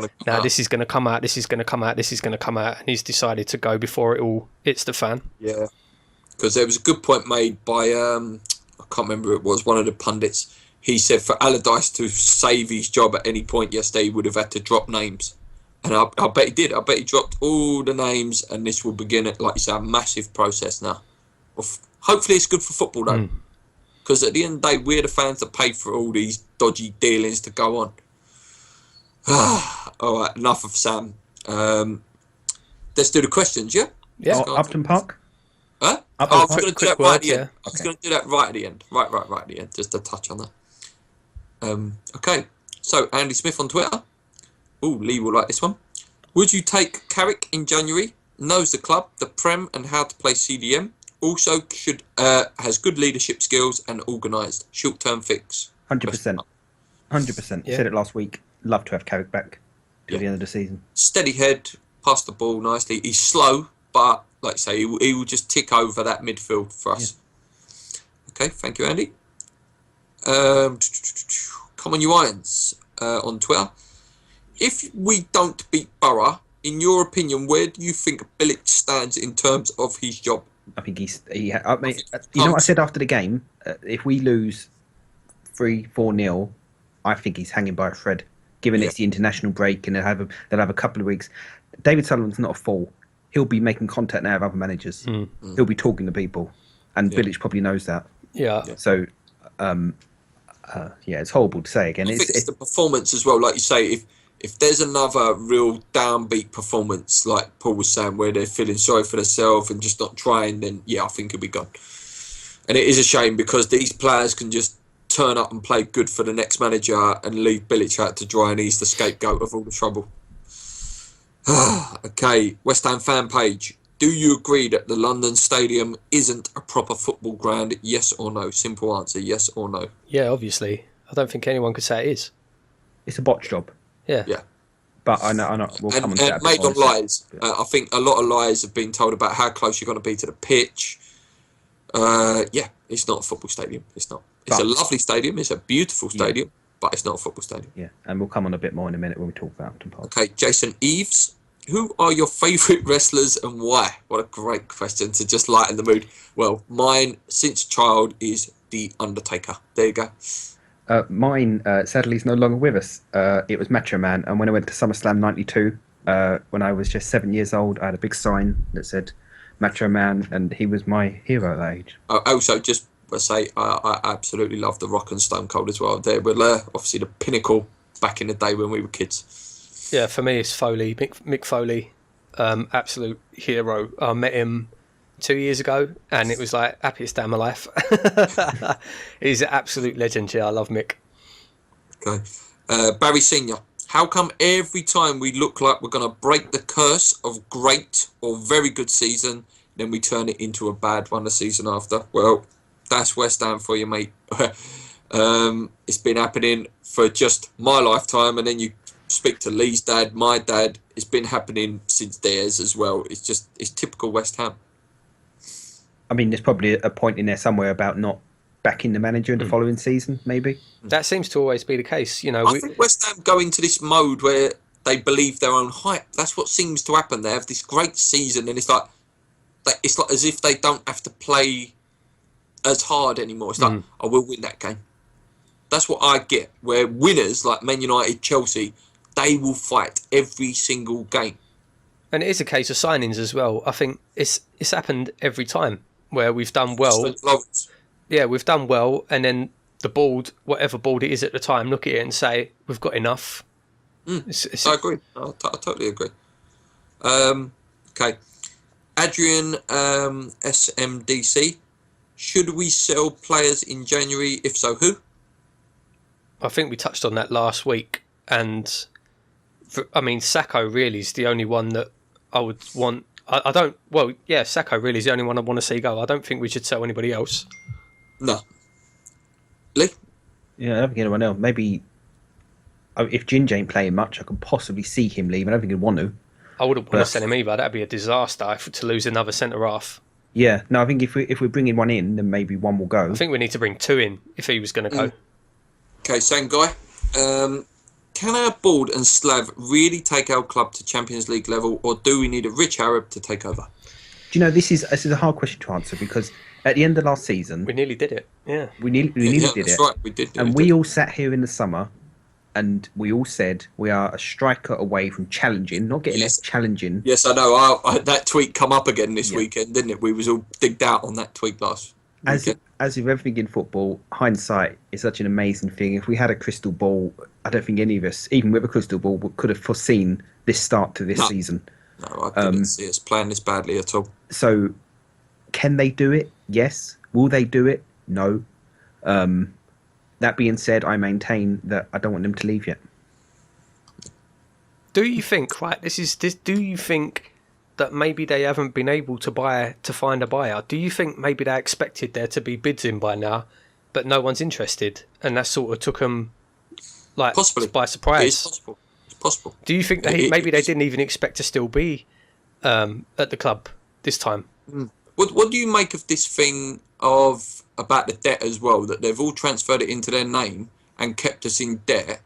is going to come out. This is going to come out. This is going to come out." And he's decided to go before it all hits the fan. Yeah, because there was a good point made by I can't remember who it was, one of the pundits. He said for Allardyce to save his job at any point yesterday, he would have had to drop names, and I bet he did. I bet he dropped all the names, and this will begin at, like you say, a massive process now. Hopefully, it's good for football though. Because at the end of the day, we're the fans that pay for all these dodgy dealings to go on. All right, enough of Sam. Let's do the questions, yeah? Yeah. Upton Park? Huh? I was going to do that right at the end. I was going to do that right at the end. Right at the end. Just a touch on that. Okay. So, Andy Smith on Twitter. Oh, Lee will like this one. Would you take Carrick in January? Knows the club, the Prem, and how to play CDM. Also, has good leadership skills and organised. Short-term fix. 100%. 100%. Yeah. Said it last week. Love to have Carrick back till the end of the season. Steady head, pass the ball nicely. He's slow, but like I say, he will just tick over that midfield for us. Yeah. Okay, thank you, Andy. Common You Irons on Twitter. If we don't beat Borough, in your opinion, where do you think Bilic stands in terms of his job? I think you know what I said after the game? If we lose 3-4-0, I think he's hanging by a thread. Given it's the international break and they'll have a couple of weeks. David Sullivan's not a fool. He'll be making contact now with other managers. He'll be talking to people, and Bilic probably knows that. Yeah. So, it's horrible to say again. I think it's the performance as well. Like you say, if there's another real downbeat performance, like Paul was saying, where they're feeling sorry for themselves and just not trying, then I think he'll be gone. And it is a shame because these players can just turn up and play good for the next manager and leave Bilic out to dry, and he's the scapegoat of all the trouble. Okay, West Ham fan page. Do you agree that the London Stadium isn't a proper football ground? Yes or no? Simple answer, yes or no. Yeah, obviously. I don't think anyone could say it is. It's a botch job. Yeah. But I know. We'll come on to that. Made on lies. I think a lot of lies have been told about how close you're going to be to the pitch. It's not a football stadium. It's not. It's a lovely stadium. It's a beautiful stadium, but it's not a football stadium. Yeah, and we'll come on a bit more in a minute when we talk about Upton Park. Okay, Jason Eves. Who are your favourite wrestlers and why? What a great question to just lighten the mood. Well, mine since child is The Undertaker. There you go. Mine, sadly, is no longer with us. It was Macho Man, and when I went to SummerSlam '92, when I was just 7 years old, I had a big sign that said Macho Man, and he was my hero at that age. Also, just to say, I absolutely love The Rock and Stone Cold as well. They were obviously the pinnacle back in the day when we were kids. Yeah, for me it's Foley, Mick Foley, absolute hero. I met him 2 years ago, and it was like happiest day of my life. He's an absolute legend. Yeah, I love Mick. Okay, Barry Senior. How come every time we look like we're going to break the curse of great or very good season, then we turn it into a bad one the season after? Well, that's West Ham for you, mate. It's been happening for just my lifetime, and then you speak to Lee's dad, my dad. It's been happening since theirs as well. It's typical West Ham. I mean, there's probably a point in there somewhere about not backing the manager in the following season, maybe. That seems to always be the case. You know, I think West Ham go into this mode where they believe their own hype. That's what seems to happen. They have this great season, and it's like as if they don't have to play as hard anymore. It's like, I will win that game. That's what I get. Where winners like Man United, Chelsea, they will fight every single game. And it is a case of signings as well. I think it's happened every time where we've done well. Yeah, we've done well, and then the board, whatever board it is at the time, look at it and say, we've got enough. I agree. I totally agree. Okay. Adrian SMDC. Should we sell players in January? If so, who? I think we touched on that last week. And, I mean, Sacco really is the only one that I would want. I don't... Well, yeah, Sacco really is the only one I want to see go. I don't think we should sell anybody else. No. Lee? Yeah, I don't think anyone else. Maybe if Ginge ain't playing much, I could possibly see him leave. I don't think he'd want to. I wouldn't want to sell him either. That'd be a disaster to lose another centre-half. Yeah, no, I think if we're bringing one in, then maybe one will go. I think we need to bring two in if he was going to go. Okay, same guy. Can our board and Slav really take our club to Champions League level, or do we need a rich Arab to take over? Do you know, this is a hard question to answer, because at the end of last season... We nearly did it, yeah. We nearly did it. That's right, we did. And we all sat here in the summer, and we all said we are a striker away from challenging, not getting it, challenging. Yes, I know. That tweet come up again this weekend, didn't it? We was all digged out on that tweet last weekend. As with everything in football, hindsight is such an amazing thing. If we had a crystal ball, I don't think any of us, even with a crystal ball, could have foreseen this start to this season. No, I didn't see us playing this badly at all. So, can they do it? Yes. Will they do it? No. That being said, I maintain that I don't want them to leave yet. Do you think, right, do you think that maybe they haven't been able to find a buyer? Do you think maybe they expected there to be bids in by now, but no one's interested, and that sort of took them like by surprise? It is possible. It's possible. Do you think maybe they didn't even expect to still be at the club this time? What do you make of this thing about the debt as well, that they've all transferred it into their name and kept us in debt?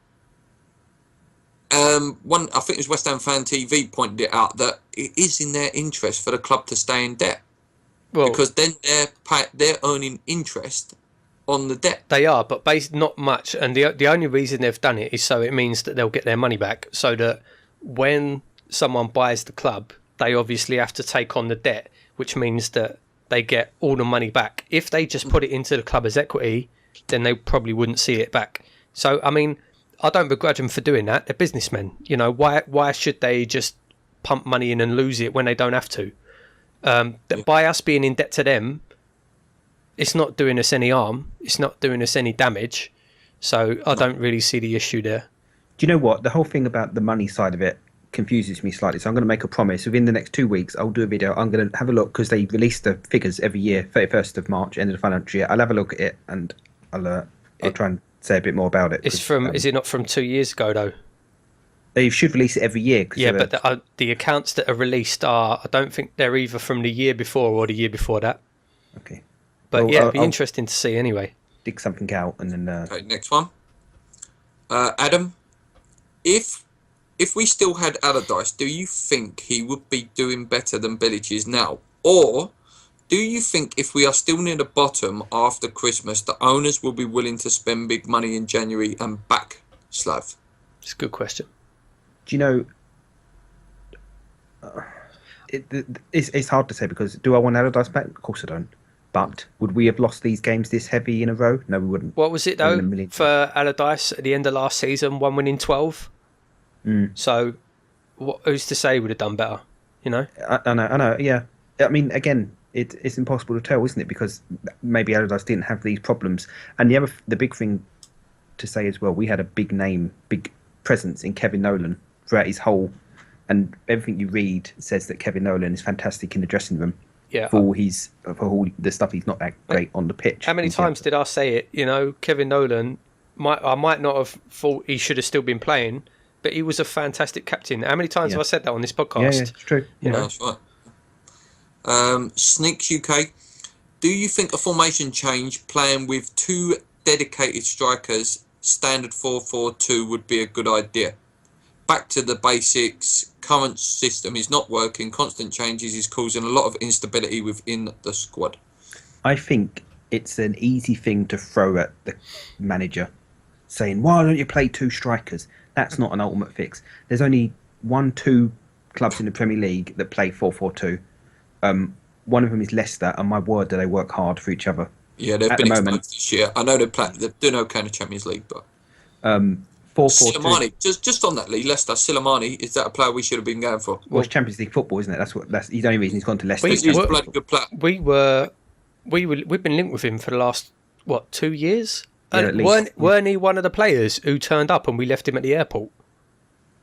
I think it was West Ham Fan TV pointed it out that it is in their interest for the club to stay in debt, because then they're earning interest on the debt. They are, but not much, and the only reason they've done it is so it means that they'll get their money back, so that when someone buys the club, they obviously have to take on the debt, which means that they get all the money back. If they just put it into the club as equity, then they probably wouldn't see it back. So, I mean, I don't begrudge them for doing that. They're businessmen. You know, why should they just pump money in and lose it when they don't have to? By us being in debt to them, it's not doing us any harm. It's not doing us any damage. So I don't really see the issue there. Do you know what? The whole thing about the money side of it confuses me slightly. So I'm going to make a promise. Within the next 2 weeks, I'll do a video. I'm going to have a look, because they release the figures every year, 31st of March, end of the financial year. I'll have a look at it, and I'll try and say a bit more about it. It's is it not from 2 years ago, though? They should release it every year. Yeah, but the accounts that are released I don't think they're either from the year before or the year before that. Okay. But yeah, it'd be interesting to see anyway. dig something out, and then. Okay, next one. Adam, if we still had Allardyce, do you think he would be doing better than Bilic is now? Or do you think if we are still near the bottom after Christmas, the owners will be willing to spend big money in January and back Slav? It's a good question. Do you know? It's hard to say, because do I want Allardyce back? Of course I don't. But would we have lost these games this heavy in a row? No, we wouldn't. What was it though for Allardyce at the end of last season? 1 win in 12. So, who's to say he would have done better? You know. I know. Yeah. I mean, again, it's impossible to tell, isn't it? Because maybe Allardyce didn't have these problems. And the big thing to say as well, we had a big presence in Kevin Nolan throughout his whole. And everything you read says that Kevin Nolan is fantastic in the dressing room. Yeah. For all the stuff he's not that great on the pitch. How many times did I say it? You know, Kevin Nolan, I might not have thought he should have still been playing, but he was a fantastic captain. How many times have I said that on this podcast? Yeah, it's true. You know? That's right. Sneaks UK, do you think a formation change playing with 2 dedicated strikers, standard 4-4-2, would be a good idea? Back to the basics. Current system is not working. Constant changes is causing a lot of instability within the squad. I think it's an easy thing to throw at the manager, saying, why don't you play 2 strikers? That's not an ultimate fix. There's only 1-2 clubs in the Premier League that play 4-4-2. One of them is Leicester, and my word, do they work hard for each other. Yeah, they've been exposed this year. I know they're doing okay in the Champions League, but 4-4-2. Silimani, just on that, Lee, Leicester, Silimani, is that a player we should have been going for? Well, it's Champions League football, isn't it? That's the only reason he's gone to Leicester. He's a bloody good player. We've been linked with him for the last 2 years. Yeah, at least. Weren't he one of the players who turned up and we left him at the airport?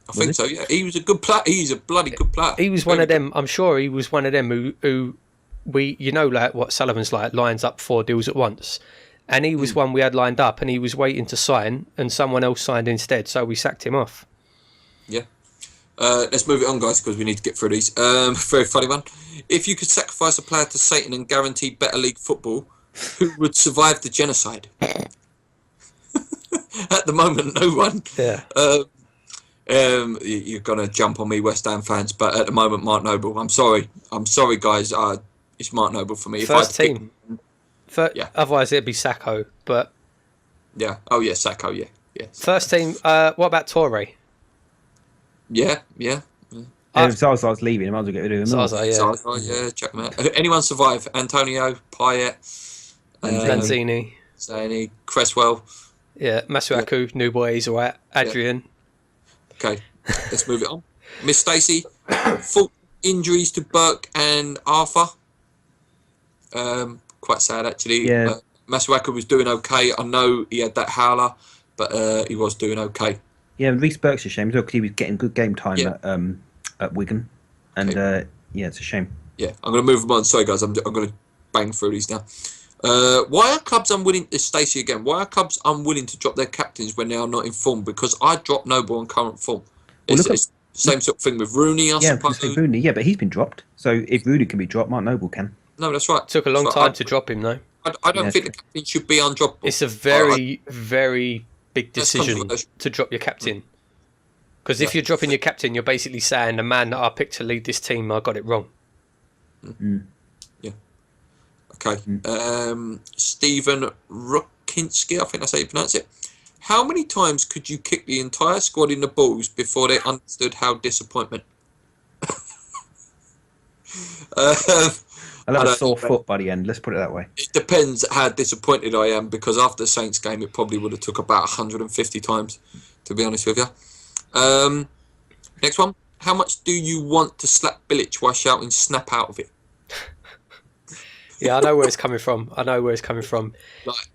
I think so. Yeah, he was a good player. He's a bloody good player. He was one of them. I'm sure he was one of them who we, like what Sullivan's like, lines up 4 deals at once. And he was one we had lined up, and he was waiting to sign, and someone else signed instead, so we sacked him off. Yeah. Let's move it on, guys, because we need to get through these. Very funny one. If you could sacrifice a player to Satan and guarantee better league football, who would survive the genocide? At the moment, no one. Yeah. You're going to jump on me, West Ham fans, but at the moment, Mark Noble. I'm sorry, guys. It's Mark Noble for me. First team. Otherwise, it'd be Sacco. But yeah. Oh yeah, Sacco. Yeah. First team. What about Torre? Yeah. If Zaza's leaving, I might as well get rid of him. Zaza, yeah, check him out. Anyone survive? Antonio, Payet, Lanzini, Zany, Cresswell. Yeah, Masuaku, new boy, he's alright. Adrian. Yeah. Okay, let's move it on. Miss Stacey, full injuries to Burke and Arthur. Quite sad actually. Yeah. Masuaku was doing okay. I know he had that howler, but he was doing okay. Yeah, Reece Burke's a shame as well, because he was getting good game time at Wigan, and it's a shame. Yeah, I'm going to move them on. Sorry, guys, I'm going to bang through these now. Why are clubs unwilling? This Stacey again. Why are clubs unwilling to drop their captains when they are not in form? Because I dropped Noble on current form. It's the same sort of thing with Rooney. I suppose. Rooney. Yeah, but he's been dropped. So if Rooney can be dropped, Mark Noble can. No, that's right. Took a long time to drop him, though. I don't think the captain should be undroppable. It's a very, very big decision to drop your captain. Because if you're dropping your captain, you're basically saying the man that I picked to lead this team, I got it wrong. Yeah. Okay. Stephen Rukinski, I think that's how you pronounce it. How many times could you kick the entire squad in the balls before they understood how disappointment? I'll have a sore foot by the end. Let's put it that way. It depends how disappointed I am, because after the Saints game, it probably would have took about 150 times, to be honest with you. Next one. How much do you want to slap Bilic while shouting "snap out of it"? Yeah, I know where it's coming from. Like,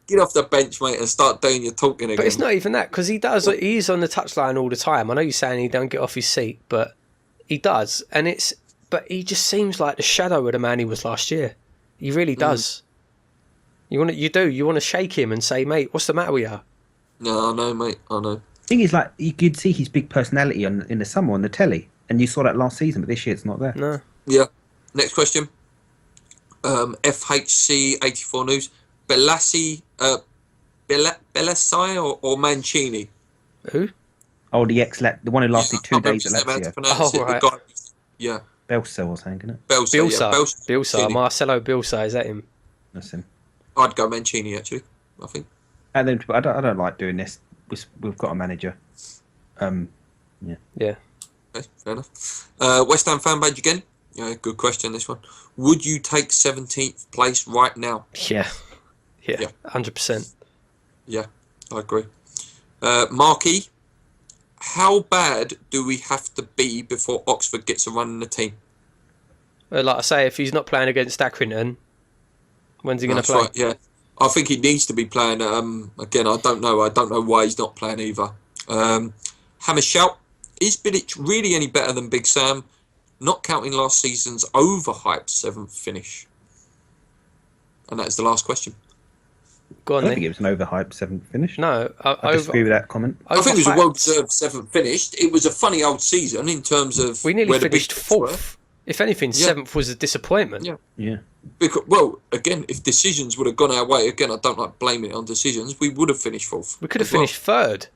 get off the bench, mate, and start doing your talking again. But it's not even that, because he does. He's on the touchline all the time. I know you're saying he don't get off his seat, but he does, But he just seems like the shadow of the man he was last year. He really does. You want to shake him and say, "Mate, what's the matter with you?" No, I know, mate. I know. The thing is, like, you could see his big personality in the summer on the telly, and you saw that last season, but this year it's not there. No. Yeah. Next question. FHC 84 News. Belisai or Mancini? Who? Oh, the one who lasted I 2 can't days at remember how to Lazio. pronounce it. Right. The guy, yeah. Bielsa or something, isn't it? Bielsa, Marcelo Bielsa, is that him? That's him. I'd go Mancini, actually, I think. And then I don't like doing this. We've got a manager. Yeah. Okay, fair enough. West Ham fan badge again. Yeah, good question, this one. Would you take 17th place right now? Yeah. 100%. Yeah, I agree. Marquis, how bad do we have to be before Oxford gets a run in the team? Well, like I say, if he's not playing against Accrington, when's he going to play? Right, yeah. I think he needs to be playing. Again, I don't know. I don't know why he's not playing either. Hammer shout. Is Bilic really any better than Big Sam? Not counting last season's overhyped 7th finish. And that is the last question. Go I on don't then. think it was an overhyped 7th finish. No, I disagree with that comment. I think it was a overhyped. well-deserved 7th finish. It was a funny old season in terms of We nearly where the big finished teams were. 4th. If anything, Yeah. 7th was a disappointment. Yeah. Because, well, again, if decisions would have gone our way, again, I don't like blaming it on decisions, we would have finished 4th. We could have as well. finished 3rd.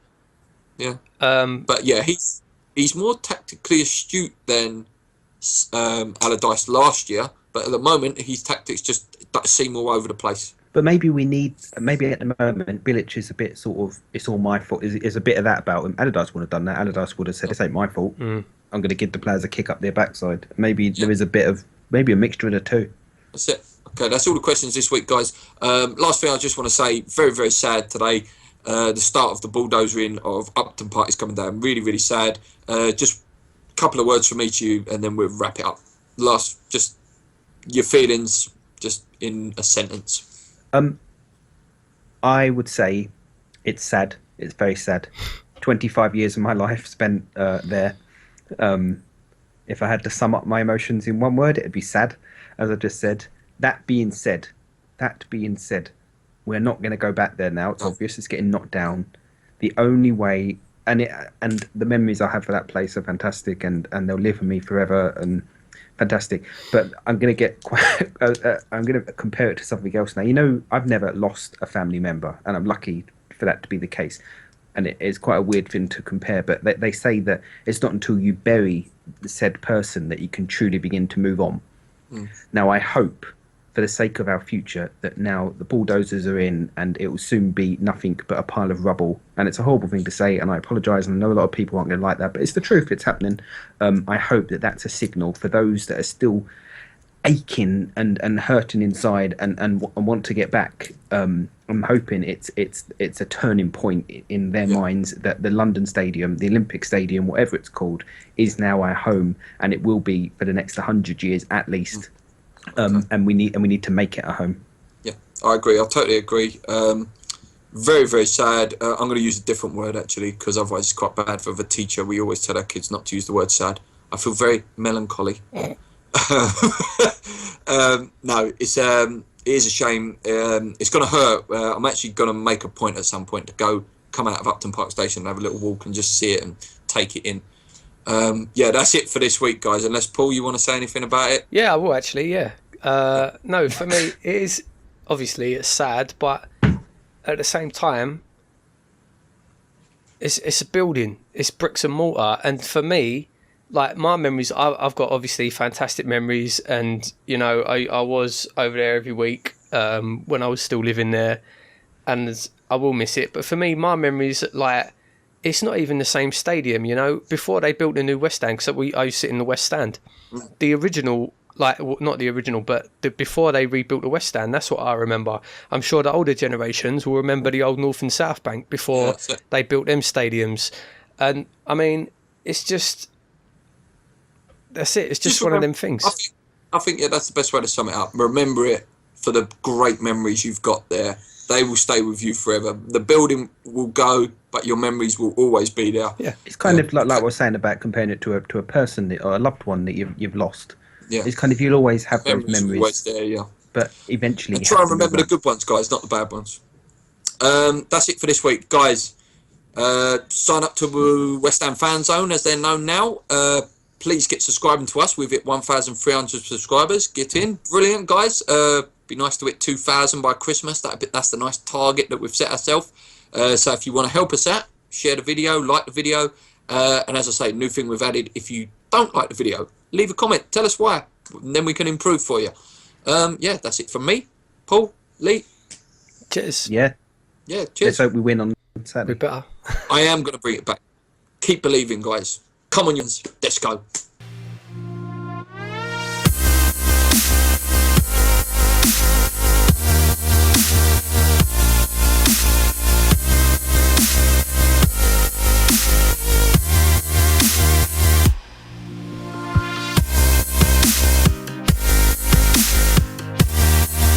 Yeah. Um, But yeah, he's more tactically astute than Allardyce last year. But at the moment, his tactics just seem all over the place. But maybe at the moment, Bilic is a bit sort of, it's all my fault. Is a bit of that about him. Allardyce would have done that. Allardyce would have said, this ain't my fault. I'm going to give the players a kick up their backside. Maybe there is maybe a mixture of the two. That's it. Okay, that's all the questions this week, guys. Last thing I just want to say, very, very sad today. The start of the bulldozering of Upton Park is coming down. Really, really sad. Just a couple of words from each of you, and then we'll wrap it up. Just your feelings, just in a sentence. I would say it's sad. It's very sad. 25 years of my life spent there. If I had to sum up my emotions in one word, it'd be sad, as I just said. That being said, we're not going to go back there now. It's obvious. It's getting knocked down. The only way, and the memories I have for that place are fantastic, and they'll live with me forever, and fantastic. But I'm going to get I'm going to compare it to something else now. You know, I've never lost a family member, and I'm lucky for that to be the case. And it is quite a weird thing to compare, but they say that it's not until you bury the said person that you can truly begin to move on. Now, I hope, for the sake of our future, that now the bulldozers are in and it will soon be nothing but a pile of rubble. And it's a horrible thing to say, and I apologise, and I know a lot of people aren't going to like that, but it's the truth. It's happening. I hope that that's a signal for those that are still aching and hurting inside and want to get back. I'm hoping it's a turning point in their minds that the London Stadium, the Olympic Stadium, whatever it's called, is now our home, and it will be for the next 100 years at least. And we need to make it a home. Yeah, I agree. I totally agree. Very, very sad. I'm going to use a different word actually, because otherwise it's quite bad for the teacher. We always tell our kids not to use the word sad. I feel very melancholy. No, it is a shame. It's going to hurt. I'm actually going to make a point at some point to come out of Upton Park Station and have a little walk and just see it and take it in. Yeah, that's it for this week, guys. Unless, Paul, you want to say anything about it? Yeah, I will actually, yeah. No, for me, it is, obviously, it's sad, but at the same time, it's a building. It's bricks and mortar. And for me, like, my memories, I've got, obviously, fantastic memories. And, you know, I was over there every week when I was still living there. And I will miss it. But for me, my memories, like, it's not even the same stadium, you know. Before they built the new West Stand, because I used to sit in the West Stand, the original, like, well, not the original, but before they rebuilt the West Stand, that's what I remember. I'm sure the older generations will remember the old North and South Bank before they built them stadiums. And, I mean, it's just, that's it. It's just one of them things. I think that's the best way to sum it up. Remember it for the great memories you've got there. They will stay with you forever. The building will go, but your memories will always be there. Yeah, it's kind of like what I was saying about comparing it to a person or a loved one that you've lost. Yeah, it's kind of, you'll always have those memories. Always there, yeah. But eventually, and try and remember the good ones, guys, not the bad ones. That's it for this week, guys. Sign up to West Ham Fan Zone, as they're known now. Please get subscribing to us. We've hit 1,300 subscribers. Get in, brilliant, guys. Be nice to hit 2,000 by Christmas. That's the nice target that we've set ourselves. So if you want to help us out, share the video, like the video. And as I say, new thing we've added, if you don't like the video, leave a comment. Tell us why. And then we can improve for you. Yeah, that's it from me. Paul, Lee. Cheers. Yeah. Yeah, cheers. Let's hope we win on We Saturday. better. I am going to bring it back. Keep believing, guys. Come on, you. Let's go.